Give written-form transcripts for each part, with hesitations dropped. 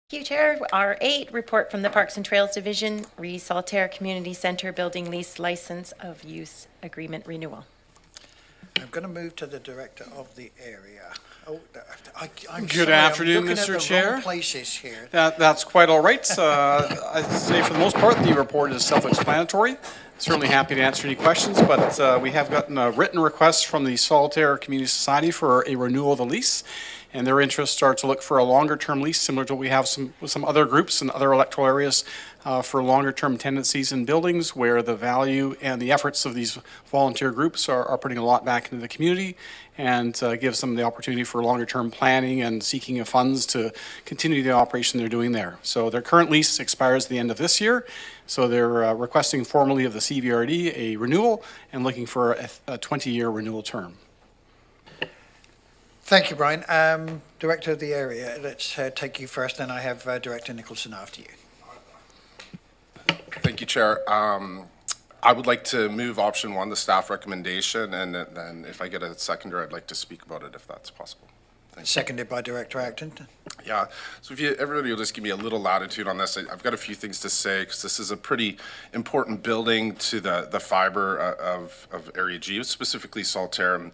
Thank you, Chair. R8, report from the Parks and Trails Division, Saltair Community Center Building Lease License of Use Agreement Renewal. I'm going to move to the director of the area. Oh, I'm Good sorry, afternoon, I'm looking Mr. at the Chair. wrong places here. That's quite all right. I'd say for the most part, the report is self-explanatory. Certainly happy to answer any questions, but we have gotten a written request from the Saltair Community Society for a renewal of the lease, and their interests are to look for a longer-term lease, similar to what we have with some other groups and other electoral areas for longer-term tenancies in buildings where the value and the efforts of these volunteer groups are putting a lot back into the community and gives them the opportunity for longer-term planning and seeking of funds to continue the operation they're doing there. So their current lease expires at the end of this year, so they're requesting formally of the CVRD a renewal and looking for a 20-year renewal term. Thank you, Brian. Director of the area, let's take you first, then I have Director Nicholson after you. Thank you, Chair. I would like to move option 1, the staff recommendation, and then if I get a seconder, I'd like to speak about it if that's possible. Seconded by Director Acton. Yeah, so if everybody will just give me a little latitude on this. I've got a few things to say because this is a pretty important building to the fiber of Area G, specifically Saltair.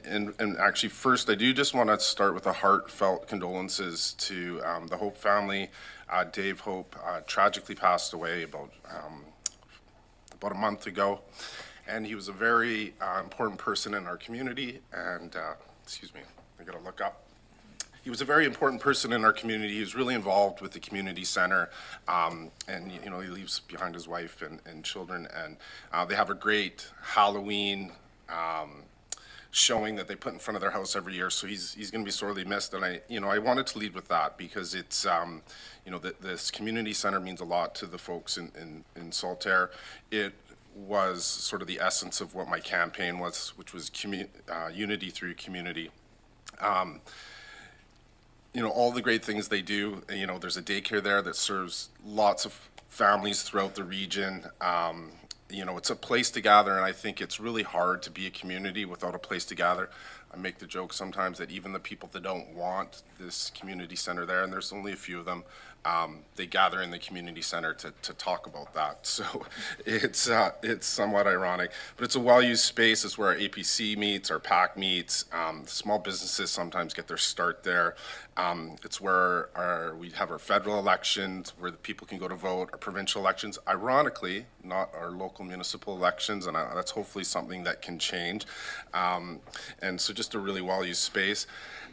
And actually, first, I do just want to start with a heartfelt condolences to the Hope family. Dave Hope tragically passed away about a month ago, and he was a very important person in our community. And excuse me, I gotta look up. He was a very important person in our community. He was really involved with the community center, and you know, he leaves behind his wife and children, and they have a great Halloween showing that they put in front of their house every year. So he's going to be sorely missed. And I wanted to lead with that because it's, this community center means a lot to the folks in Saltair. It was sort of the essence of what my campaign was, which was unity through community. All the great things they do, there's a daycare there that serves lots of families throughout the region. It's a place to gather, and I think it's really hard to be a community without a place to gather. I make the joke sometimes that even the people that don't want this community center there, and there's only a few of them, they gather in the community center to talk about that. So it's somewhat ironic, but it's a well-used space. It's where our APC meets, our PAC meets. Small businesses sometimes get their start there. It's where we have our federal elections, where the people can go to vote, our provincial elections, ironically, not our local municipal elections, and that's hopefully something that can change. And so just a really well-used space.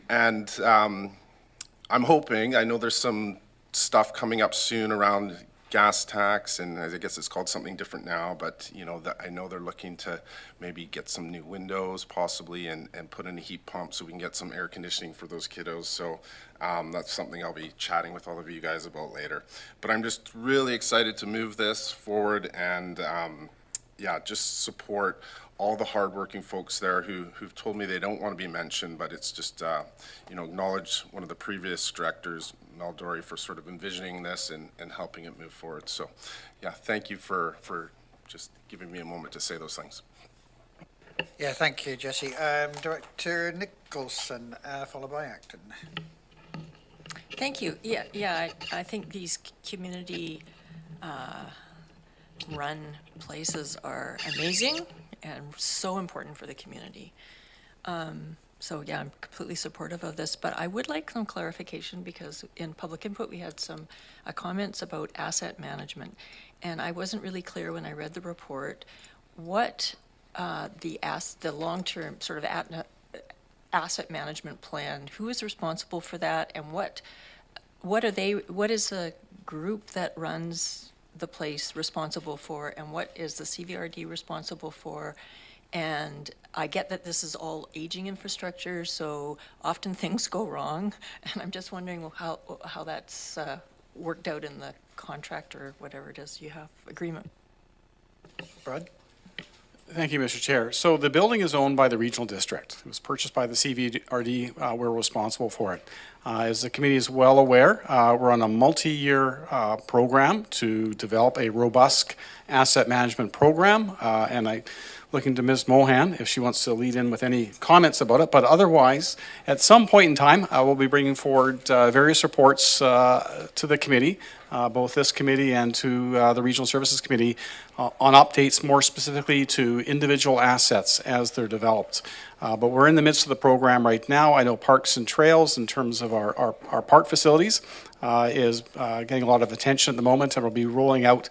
And I'm hoping, I know there's some stuff coming up soon around gas tax, and I guess it's called something different now, but I know they're looking to maybe get some new windows possibly and put in a heat pump so we can get some air conditioning for those kiddos. So that's something I'll be chatting with all of you guys about later. But I'm just really excited to move this forward and just support all the hardworking folks there who've told me they don't want to be mentioned, but it's just, acknowledge one of the previous directors, Mel Dory, for sort of envisioning this and helping it move forward. So, yeah, thank you for just giving me a moment to say those things. Yeah, thank you, Jesse. Director Nicholson, followed by Acton. Thank you. Yeah. I think these community run places are amazing and so important for the community. So yeah, I'm completely supportive of this, but I would like some clarification because in public input we had some comments about asset management, and I wasn't really clear when I read the report what the long-term sort of asset management plan, who is responsible for that, and what is the group that runs the place responsible for, and what is the CVRD responsible for? And I get that this is all aging infrastructure, so often things go wrong, and I'm just wondering how that's worked out in the contract or whatever it is you have agreement. Brad? Thank you, Mr. Chair. So the building is owned by the regional district. It was purchased by the CVRD. We're responsible for it. As the committee is well aware, we're on a multi-year program to develop a robust asset management program, and I looking to Ms. Mohan if she wants to lead in with any comments about it. But otherwise, at some point in time, we'll be bringing forward various reports to the committee, both this committee and to the Regional Services Committee, on updates more specifically to individual assets as they're developed. But we're in the midst of the program right now. I know Parks and Trails, in terms of our park facilities, is getting a lot of attention at the moment, and we'll be rolling out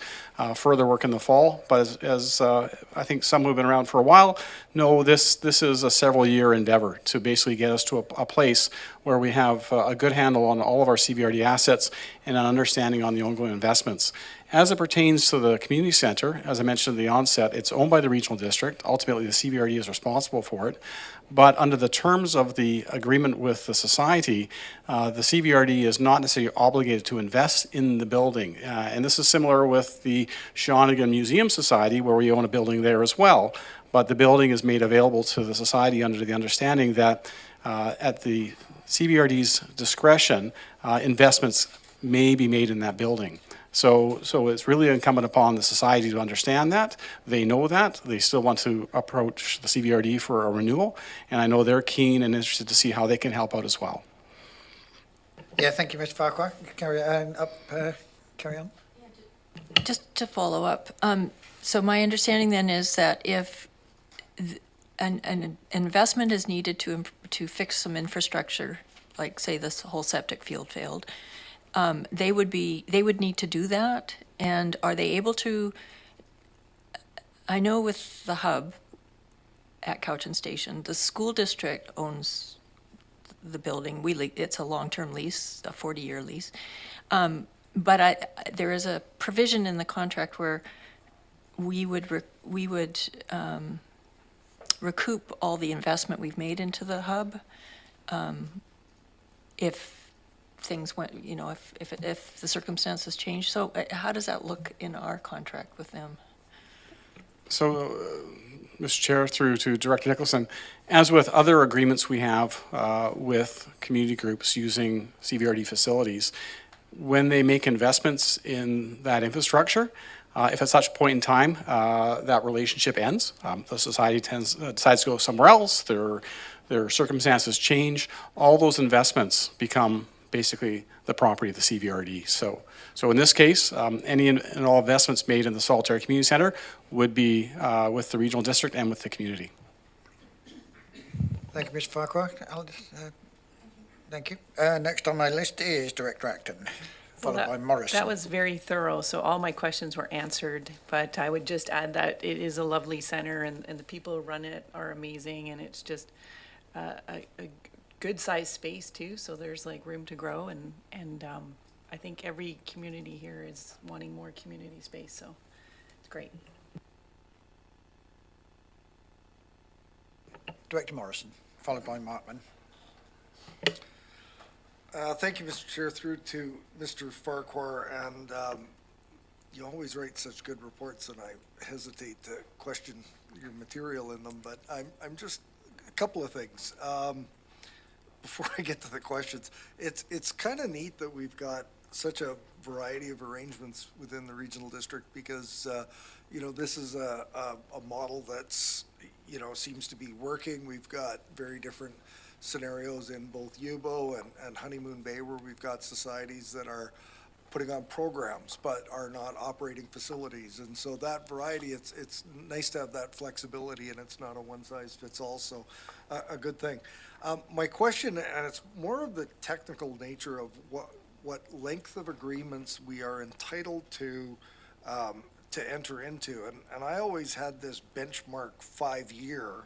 further work in the fall. But as I think some who've been around for a while know, this is a several-year endeavor to basically get us to a place where we have a good handle on all of our CVRD assets and an understanding on the ongoing investments. As it pertains to the community center, as I mentioned at the onset, it's owned by the regional district. Ultimately, the CVRD is responsible for it. But under the terms of the agreement with the society, the CVRD is not necessarily obligated to invest in the building. And this is similar with the Shawnigan Museum Society, where we own a building there as well. But the building is made available to the society under the understanding that at the CVRD's discretion, investments may be made in that building. So it's really incumbent upon the society to understand that. They know that. They still want to approach the CVRD for a renewal, and I know they're keen and interested to see how they can help out as well. Yeah, thank you, Mr. Farquhar. Carry on. Just to follow up, so my understanding then is that if an investment is needed to fix some infrastructure, like say this whole septic field failed, they would need to do that. And are they able to? I know with the hub at Cowichan Station, the school district owns the building. It's a long-term lease, a 40-year lease. But there is a provision in the contract where we would recoup all the investment we've made into the hub if things went, if the circumstances change. So how does that look in our contract with them? So, Mr. Chair, through to Director Nicholson, as with other agreements we have with community groups using CVRD facilities, when they make investments in that infrastructure, if at such point in time that relationship ends, the society decides to go somewhere else, their circumstances change, all those investments become basically the property of the CVRD. So in this case, any and all investments made in the Saltair Community Centre would be with the regional district and with the community. Thank you, Mr. Farquhar. Thank you. Next on my list is Director Acton, followed by Morrison. That was very thorough, so all my questions were answered, but I would just add that it is a lovely center, and the people who run it are amazing, and it's just a good-sized space too, so there's like room to grow, and I think every community here is wanting more community space, so it's great. Director Morrison, followed by Markman. Thank you, Mr. Chair. Through to Mr. Farquhar, and you always write such good reports, and I hesitate to question your material in them, but I'm just, a couple of things. Before I get to the questions, it's kind of neat that we've got such a variety of arrangements within the regional district, because this is a model that's seems to be working. We've got very different scenarios in both Yubo and Honeymoon Bay, where we've got societies that are putting on programs but are not operating facilities, and so that variety, it's nice to have that flexibility, and it's not a one-size-fits-all, so a good thing. My question, and it's more of the technical nature of what length of agreements we are entitled to enter into, and I always had this benchmark 5-year,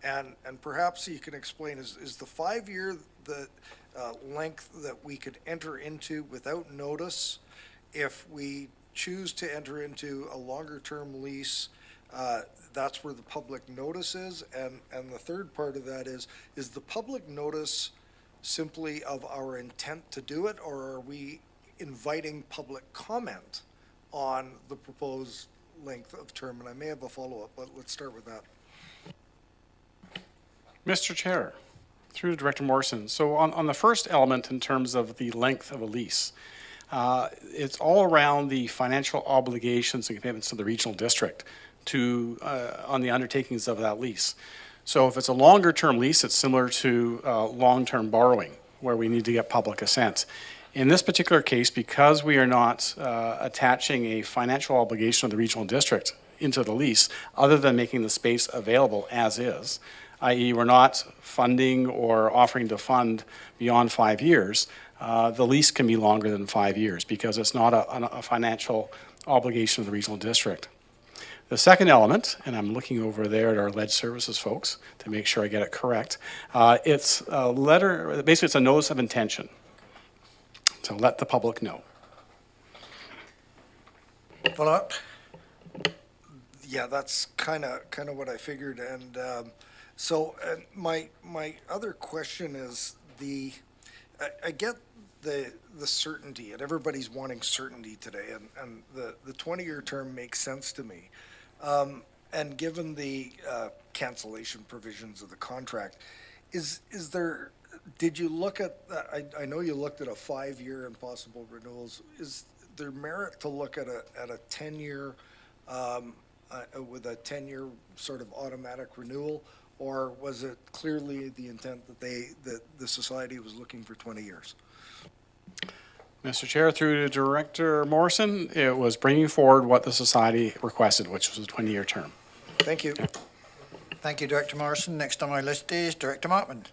and perhaps you can explain, is the 5-year the length that we could enter into without notice? If we choose to enter into a longer term lease, that's where the public notice is, and the third part of that is the public notice simply of our intent to do it, or are we inviting public comment on the proposed length of term? And I may have a follow-up, but let's start with that. Mr. Chair, Through to Director Morrison. So on the first element, in terms of the length of a lease, it's all around the financial obligations and commitments to the regional district to, on the undertakings of that lease. So if it's a longer-term lease, it's similar to long-term borrowing, where we need to get public assent. In this particular case, because we are not attaching a financial obligation of the regional district into the lease, other than making the space available as is, i.e. we're not funding or offering to fund beyond 5 years, the lease can be longer than 5 years because it's not a financial obligation of the regional district. The second element, and I'm looking over there at our lead services folks to make sure I get it correct, it's a letter, basically it's a notice of intention to let the public know. Follow up? Yeah, that's kind of what I figured. And so my other question is I get the certainty, and everybody's wanting certainty today, and the 20-year term makes sense to me. And given the cancellation provisions of the contract, did you look at, I know you looked at a 5-year and possible renewals. Is there merit to look at a 10-year, with a 10-year sort of automatic renewal? Or was it clearly the intent that the society was looking for 20 years? Mr. Chair, through to Director Morrison, it was bringing forward what the society requested, which was a 20-year term. Thank you. Thank you, Director Morrison. Next on my list is Director Martman.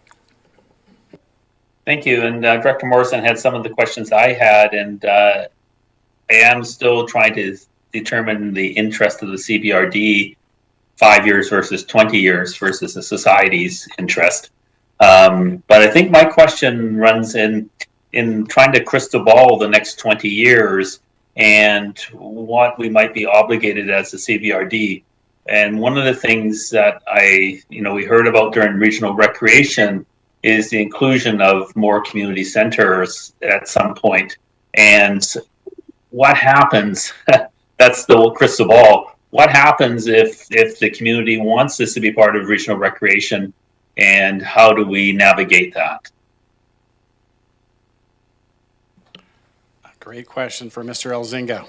Thank you. And Director Morrison had some of the questions I had, and I am still trying to determine the interest of the CBRD 5 years versus 20 years versus the society's interest. But I think my question runs in trying to crystal ball the next 20 years and what we might be obligated as a CBRD. And one of the things that we heard about during regional recreation is the inclusion of more community centers at some point. And what happens, that's the crystal ball, what happens if the community wants this to be part of regional recreation, and how do we navigate that? Great question for Mr. Elzinga.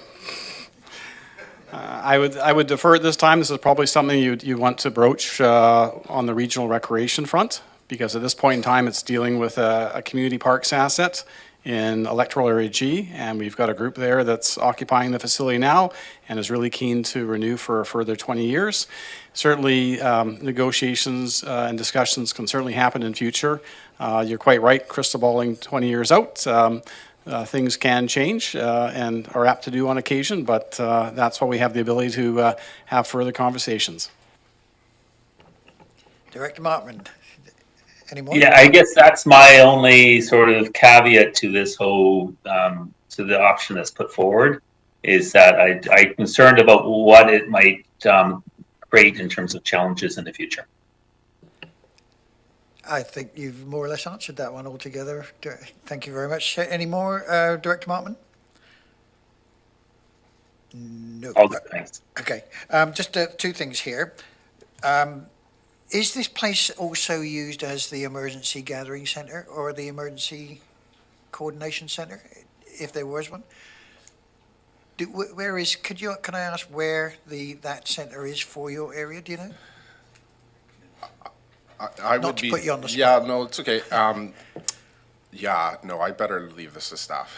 I would defer at this time. This is probably something you want to broach on the regional recreation front, because at this point in time it's dealing with a community parks asset in electoral area G, and we've got a group there that's occupying the facility now and is really keen to renew for a further 20 years. Certainly negotiations and discussions can certainly happen in future. You're quite right, crystal balling 20 years out. Things can change and are apt to do on occasion, but that's why we have the ability to have further conversations. Director Martman, any more? Yeah, I guess that's my only sort of caveat to this whole, to the option that's put forward, is that I'm concerned about what it might create in terms of challenges in the future. I think you've more or less answered that one altogether. Thank you very much. Any more, Director Martman? No. All good, thanks. Okay. Just two things here. Is this place also used as the emergency gathering centre or the emergency coordination centre, if there was one? Can I ask where that centre is for your area? Do you know? I Not would to be, put you on the spot. Yeah, no, it's okay. I better leave this to staff.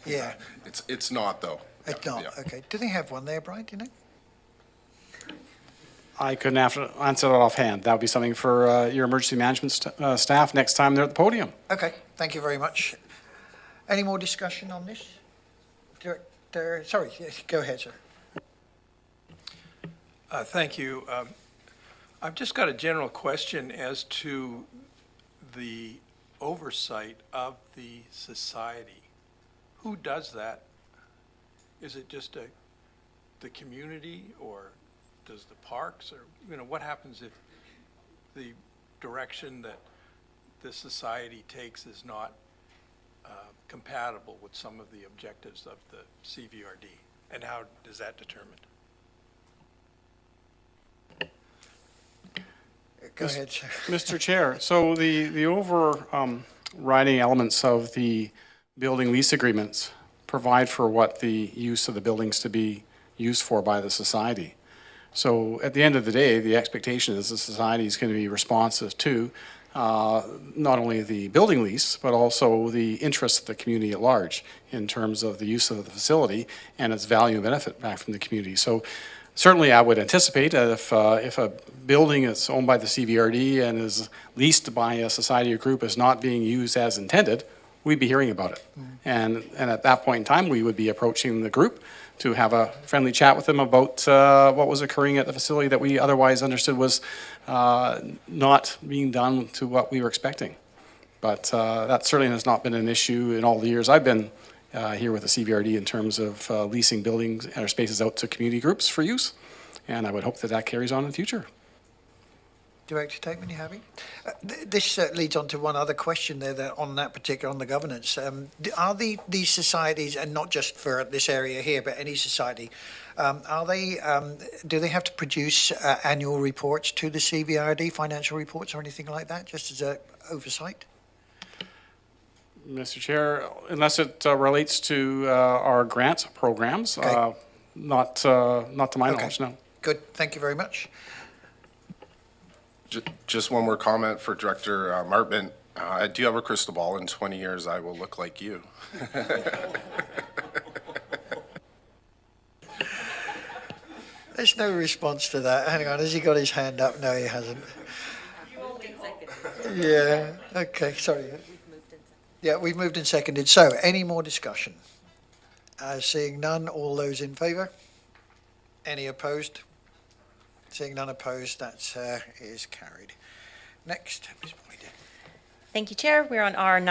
Yeah. It's not though. It's not. Yeah. Okay. Do they have one there, Brian? Do you know? I couldn't answer that offhand. That would be something for your emergency management staff next time they're at the podium. Okay. Thank you very much. Any more discussion on this? Director, sorry. Yes, go ahead, sir. Thank you. I've just got a general question as to the oversight of the society. Who does that? Is it just the community, or does the parks, or what happens if the direction that the society takes is not compatible with some of the objectives of the CVRD, and how is that determined? Go ahead, sir. Mr. Chair, so the overriding elements of the building lease agreements provide for what the use of the buildings to be used for by the society. So at the end of the day, the expectation is the society is going to be responsive to not only the building lease, but also the interests of the community at large in terms of the use of the facility and its value and benefit back from the community. So certainly I would anticipate that if a building is owned by the CVRD and is leased by a society or group is not being used as intended, we'd be hearing about it. And at that point in time, we would be approaching the group to have a friendly chat with them about what was occurring at the facility that we otherwise understood was not being done to what we were expecting. But that certainly has not been an issue in all the years I've been here with the CVRD in terms of leasing buildings or spaces out to community groups for use. And I would hope that that carries on in the future. Director Tateman, you happy? This leads on to one other question there that on the governance. Are these societies, and not just for this area here, but any society, do they have to produce annual reports to the CVRD, financial reports or anything like that, just as a oversight? Mr. Chair, unless it relates to our grants programs, Okay. not to my Okay. knowledge, no. Good, thank you very much. Just one more comment for Director Martman. I do have a crystal ball. In 20 years, I will look like you. There's no response to that. Hang on, has he got his hand up? No, he hasn't. Yeah, okay, sorry. Yeah, we've moved and seconded. So, any more discussion? Seeing none, all those in favour? Any opposed? Seeing none opposed, that is carried. Next, Ms. Boyd. Thank you, Chair. We're on R9.